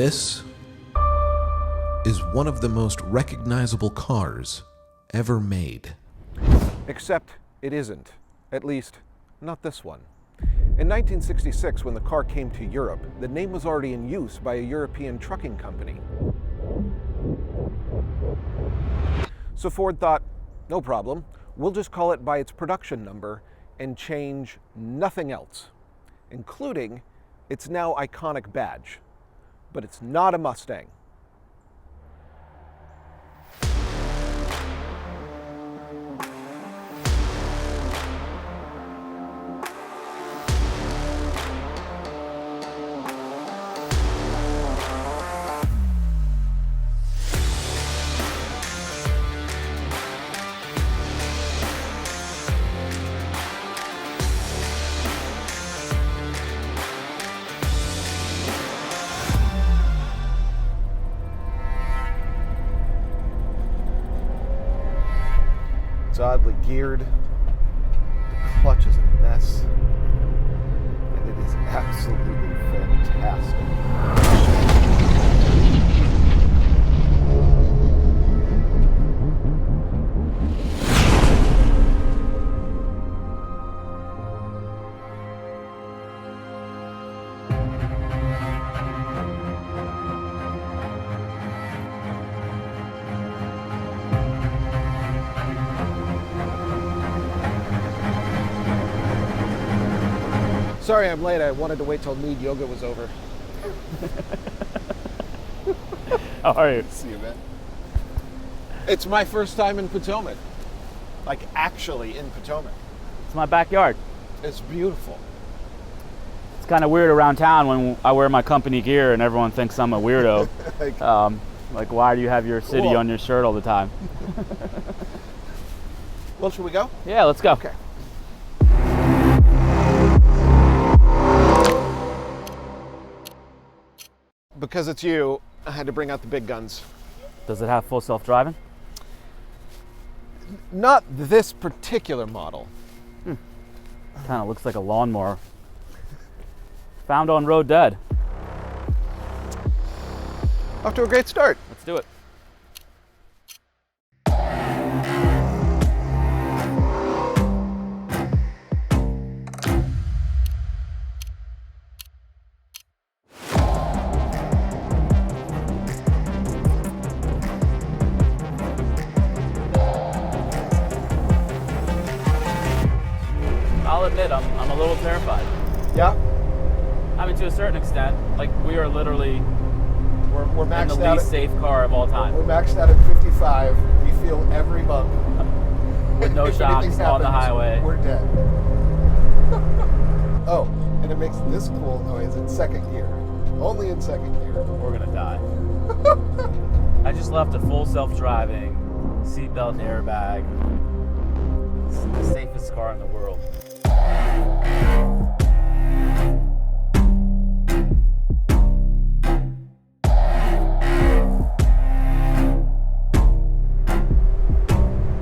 This is one of the most recognizable cars ever made. Except it isn't. At least, not this one. In 1966, when the car came to Europe, the name was already in use by a European trucking company. So Ford thought, no problem, we'll just call it by its production number and change nothing else, including its now iconic badge. But it's not a Mustang. It's oddly geared, the clutch is a mess, and it is absolutely fantastic. Sorry I'm late. I wanted to wait till nude yoga was over. How are you? See you, man. It's my first time in Potomac. Like, actually in Potomac. It's my backyard. It's beautiful. It's kind of weird around town when I wear my company gear and everyone thinks I'm a weirdo. Like, why do you have your city on your shirt all the time? Well, should we go? Yeah, let's go. Okay. Because it's you, I had to bring out the big guns. Does it have full self-driving? Not this particular model. Kind of looks like a lawnmower. Found on road dead. Off to a great start. Let's do it. I'll admit, I'm a little terrified. Yeah? I mean, to a certain extent. Like, we are literally We're in maxed the out least safe car of all time. We're maxed out at 55. We feel every bump. With no If shocks anything on the happens, highway. We're dead. Oh, and it makes this cool noise in second gear. Only in second gear. We're gonna die. I just left a full self-driving, seatbelt and airbag. It's the safest car in the world. I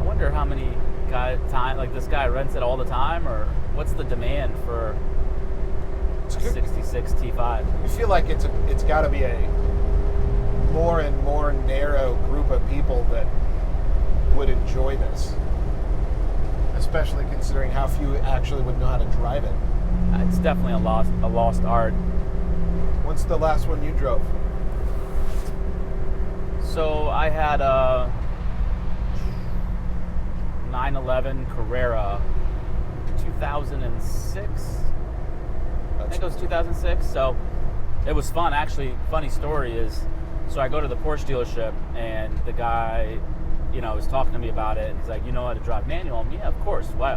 wonder how many like this guy rents it all the time, or what's the demand for a 66 T5? I feel like it's got to be a more and more narrow group of people that would enjoy this, especially considering how few actually would know how to drive it. It's definitely a lost art. What's the last one you drove? So I had a 911 Carrera, 2006. I think it was 2006. So it was fun. Actually, funny story is, so I go to the Porsche dealership and the guy, was talking to me about it. And he's like, you know how to drive manual? I'm, yeah, of course. Why?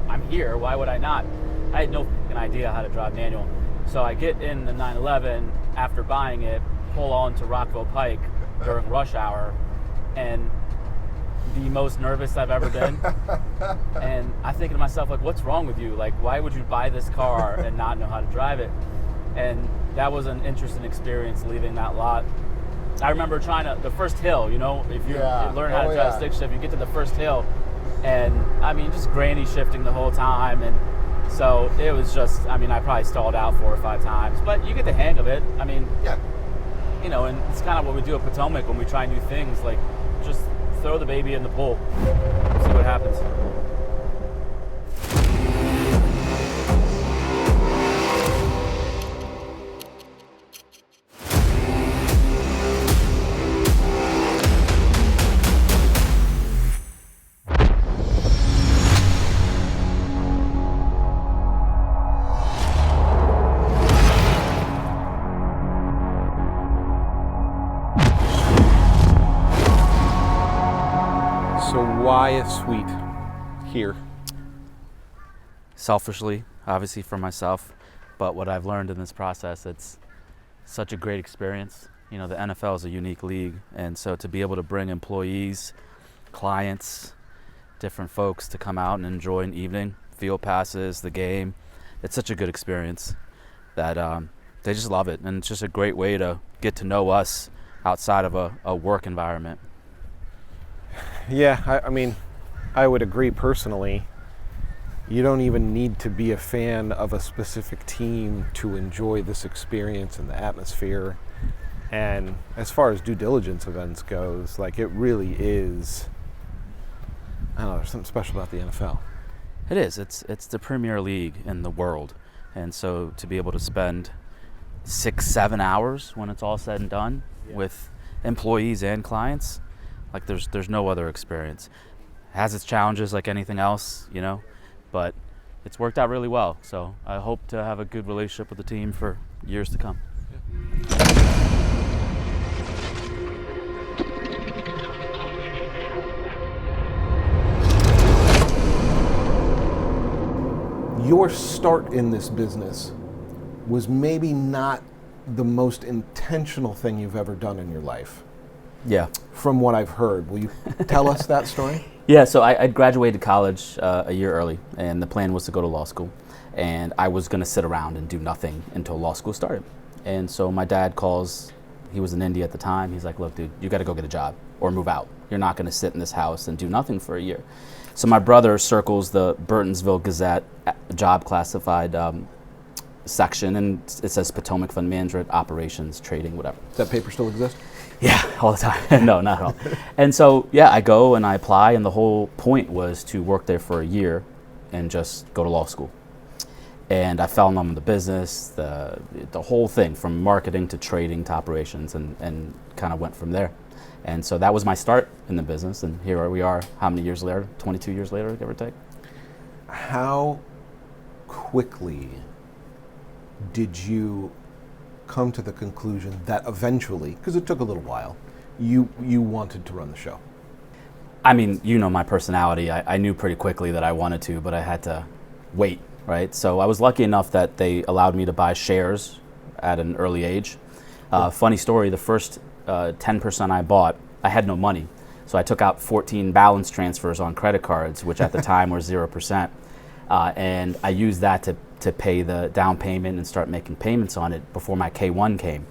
I'm here. Why would I not? I had no idea how to drive manual. So I get in the 911 after buying it, pull on to Rockville Pike during rush hour, and the most nervous I've ever been. And I'm thinking to myself, like, what's wrong with you? Like, why would you buy this car and not know how to drive it? And that was an interesting experience leaving that lot. I remember the first hill, if you learn how to drive stick shift, you get to the first hill, and I mean, just granny shifting the whole time. And so it was just, I probably stalled out 4 or 5 times, but you get the hang of it. and it's kind of what we do at Potomac when we try new things, like just throw the baby in the pool, see what happens. So why a suite here? Selfishly, obviously for myself, but what I've learned in this process, it's such a great experience. The NFL is a unique league, and so to be able to bring employees, clients, different folks to come out and enjoy an evening, field passes, the game, it's such a good experience that they just love it, and it's just a great way to get to know us outside of a work environment. Yeah, I mean, I would agree personally. You don't even need to be a fan of a specific team to enjoy this experience and the atmosphere. And as far as due diligence events goes, like it really is, I don't know, there's something special about the NFL. It is. It's the premier league in the world. And so to be able to spend 6-7 hours when it's all said and done with employees and clients, like there's no other experience. It has its challenges like anything else, but it's worked out really well. So I hope to have a good relationship with the team for years to come. Your start in this business was maybe not the most intentional thing you've ever done in your life. Yeah. From what I've heard. Will you tell us that story? Yeah, so I graduated college a year early, and the plan was to go to law school. And I was going to sit around and do nothing until law school started. And so my dad calls, he was in India at the time, he's like, look, dude, you got to go get a job or move out. You're not going to sit in this house and do nothing for a year. So my brother circles the Burtonsville Gazette job classified section, and it says Potomac Fund Management, Operations, Trading, whatever. Does that paper still exist? Yeah, all the time. No, not at all. And so, yeah, I go and I apply, and the whole point was to work there for a year and just go to law school. And I fell in love with the business, the whole thing, from marketing to trading to operations, and kind of went from there. And so that was my start in the business, and here we are, how many years later? 22 years later, give or take. How quickly did you come to the conclusion that eventually, because it took a little while, you wanted to run the show? I mean, my personality. I knew pretty quickly that I wanted to, but I had to wait, right? So I was lucky enough that they allowed me to buy shares at an early age. Funny story, the first 10% I bought, I had no money. So I took out 14 balance transfers on credit cards, which at the time were 0%. And I used that to pay the down payment and start making payments on it before my K1 came.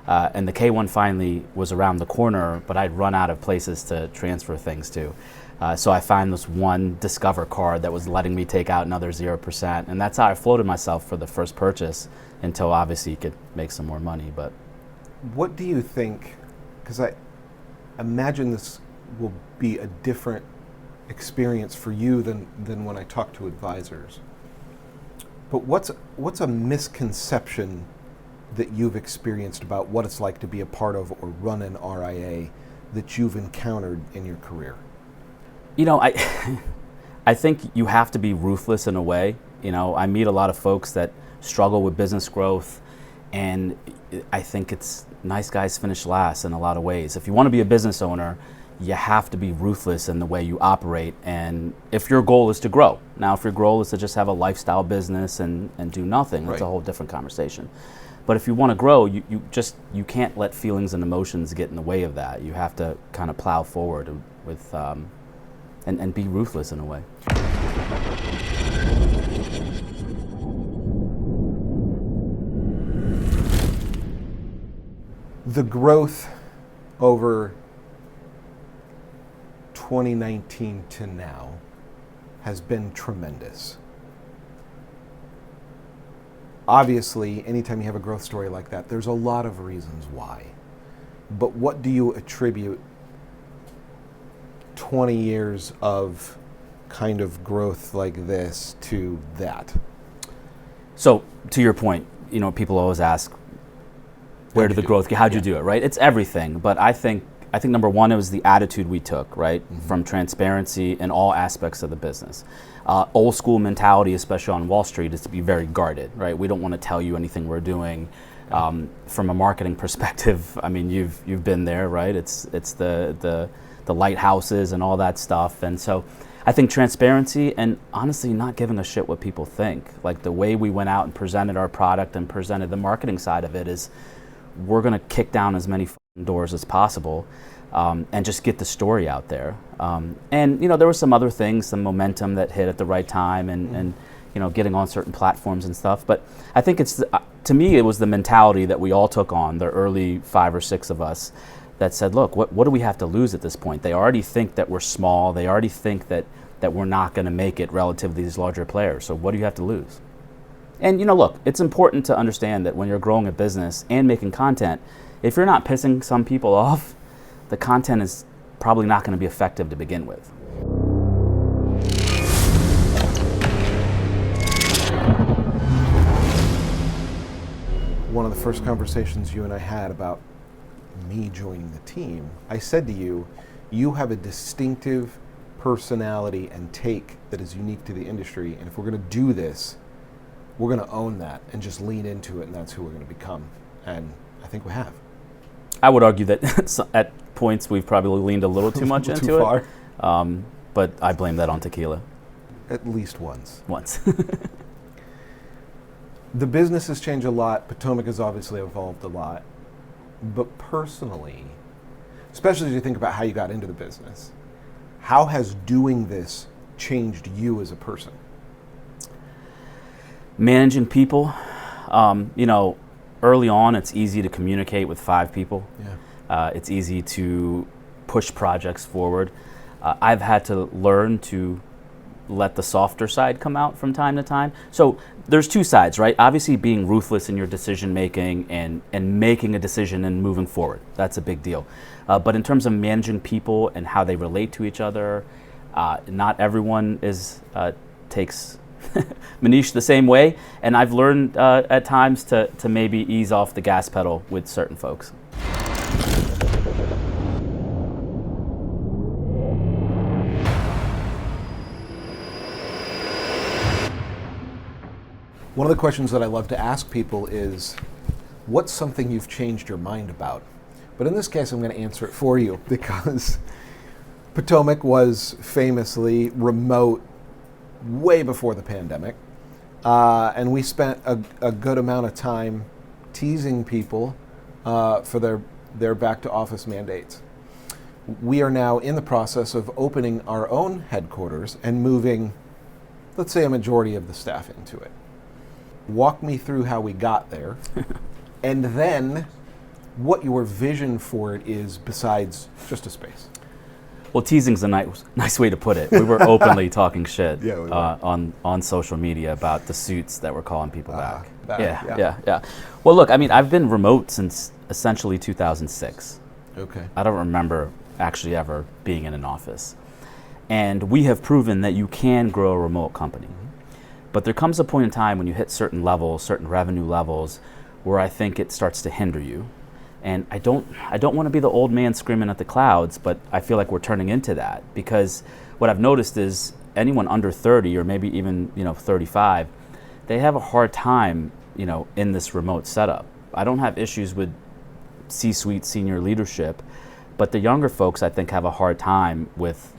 And the K1 finally was around the corner, but I'd run out of places to transfer things to. So I found this one Discover card that was letting me take out another 0%. And that's how I floated myself for the first purchase until obviously you could make some more money. But what do you think, because I imagine this will be a different experience for you than when I talk to advisors. But what's a misconception that you've experienced about what it's like to be a part of or run an RIA that you've encountered in your career? I think you have to be ruthless in a way. I meet a lot of folks that struggle with business growth, and I think it's nice guys finish last in a lot of ways. If you want to be a business owner, you have to be ruthless in the way you operate, and if your goal is to grow. Now, if your goal is to just have a lifestyle business and do nothing, that's a whole different conversation. But if you want to grow, you can't let feelings and emotions get in the way of that. You have to kind of plow forward with and be ruthless in a way. The growth over 2019 to now has been tremendous. Obviously, anytime you have a growth story like that, there's a lot of reasons why. but what do you attribute 20 years of kind of growth like this to that? So to your point, people always ask, where did the growth get? How'd you do it, right? It's everything, but I think number one, it was the attitude we took, right? From transparency in all aspects of the business. Old school mentality, especially on Wall Street, is to be very guarded, right? We don't want to tell you anything we're doing. From a marketing perspective, I mean, you've been there, right? It's the lighthouses and all that stuff. And so I think transparency and honestly not giving a shit what people think. Like the way we went out and presented our product and presented the marketing side of it is we're going to kick down as many doors as possible and just get the story out there. And there were some other things, some momentum that hit at the right time and getting on certain platforms and stuff. But I think to me, it was the mentality that we all took on, the early 5 or 6 of us, that said, look, what do we have to lose at this point? They already think that we're small. They already think that we're not going to make it relative to these larger players. So what do you have to lose? And look, it's important to understand that when you're growing a business and making content, if you're not pissing some people off, the content is probably not going to be effective to begin with. One of the first conversations you and I had about me joining the team, I said to you, you have a distinctive personality and take that is unique to the industry, and if we're going to do this, we're going to own that and just lean into it, and that's who we're going to become. And I think we have. I would argue that at points we've probably leaned a little too much into too far. It. But I blame that on tequila. At least once. Once. The business has changed a lot. Potomac has obviously evolved a lot. But personally, especially as you think about how you got into the business, how has doing this changed you as a person? Managing people, early on, it's easy to communicate with 5 people. Yeah. It's easy to push projects forward. I've had to learn to let the softer side come out from time to time. So there's 2 sides, right? Obviously being ruthless in your decision making and making a decision and moving forward. That's a big deal. But in terms of managing people and how they relate to each other, not everyone takes Manish the same way, and I've learned at times to maybe ease off the gas pedal with certain folks. One of the questions that I love to ask people is, what's something you've changed your mind about? But in this case, I'm going to answer it for you because Potomac was famously remote way before the pandemic. And we spent a good amount of time teasing people for their back to office mandates. We are now in the process of opening our own headquarters and moving, let's say, a majority of the staff into it. Walk me through how we got there, and then what your vision for it is besides just a space. Well, teasing's a nice way to put it. We were openly talking shit on social media about the suits that were calling people back. Yeah. Well, look, I mean, I've been remote since essentially 2006. Okay. I don't remember actually ever being in an office. And we have proven that you can grow a remote company. But there comes a point in time when you hit certain levels, certain revenue levels, where I think it starts to hinder you. And I don't want to be the old man screaming at the clouds, but I feel like we're turning into that, because what I've noticed is anyone under 30 or maybe even 35, they have a hard time in this remote setup. I don't have issues with C-suite senior leadership, but the younger folks I think have a hard time with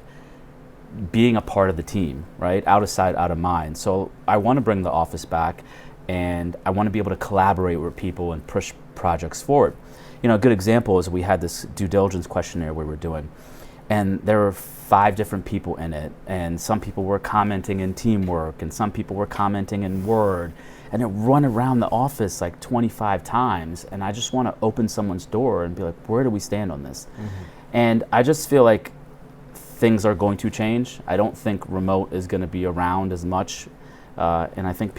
being a part of the team, right? Out of sight, out of mind. So I want to bring the office back, and I want to be able to collaborate with people and push projects forward. A good example is we had this due diligence questionnaire we were doing, and there were 5 different people in it, and some people were commenting in Teamwork, and some people were commenting in Word, and it run around the office like 25 times, and I just want to open someone's door and be like, where do we stand on this? Mm-hmm. And I just feel like things are going to change. I don't think remote is going to be around as much, and I think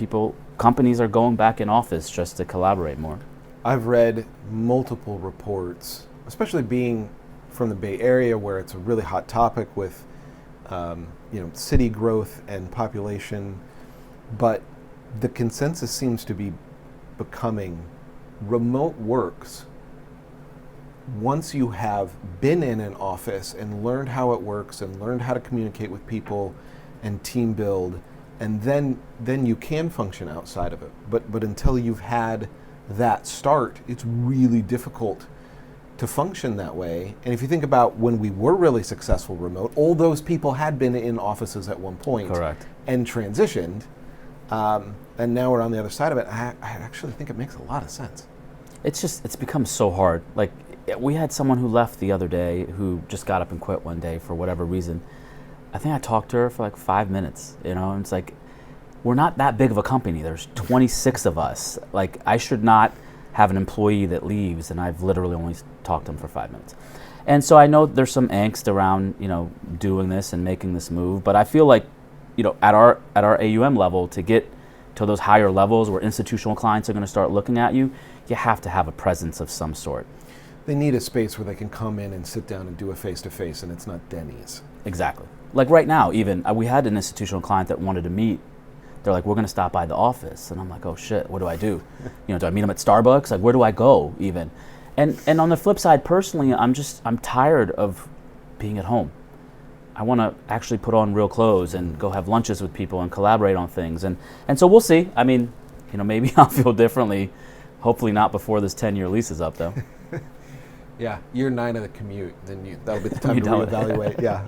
companies are going back in office just to collaborate more. I've read multiple reports especially being from the Bay Area, where it's a really hot topic with city growth and population, but the consensus seems to be becoming remote works. Once you have been in an office and learned how it works and learned how to communicate with people and team build, and then you can function outside of it. But until you've had that start, it's really difficult to function that way. And if you think about when we were really successful remote, all those people had been in offices at one point. Correct. And transitioned, and now we're on the other side of it. I actually think it makes a lot of sense. It's become so hard. Like, we had someone who left the other day who just got up and quit one day for whatever reason. I think I talked to her for like 5 minutes, and it's like, we're not that big of a company. There's 26 of us. Like, I should not have an employee that leaves, and I've literally only talked to them for 5 minutes. And so I know there's some angst around, doing this and making this move, but I feel like, at our AUM level, to get to those higher levels where institutional clients are going to start looking at you, you have to have a presence of some sort. They need a space where they can come in and sit down and do a face-to-face, and it's not Denny's. Exactly. Like right now, even, we had an institutional client that wanted to meet. They're like, we're going to stop by the office. And I'm like, oh shit, what do I do? Do I meet them at Starbucks? Like, where do I go even? And on the flip side, personally, I'm tired of being at home. I want to actually put on real clothes and go have lunches with people and collaborate on things. And so we'll see. I mean, maybe I'll feel differently. Hopefully not before this 10-year lease is up, though. Yeah, year 9 of the commute, then that'll be the time to reevaluate. Yeah.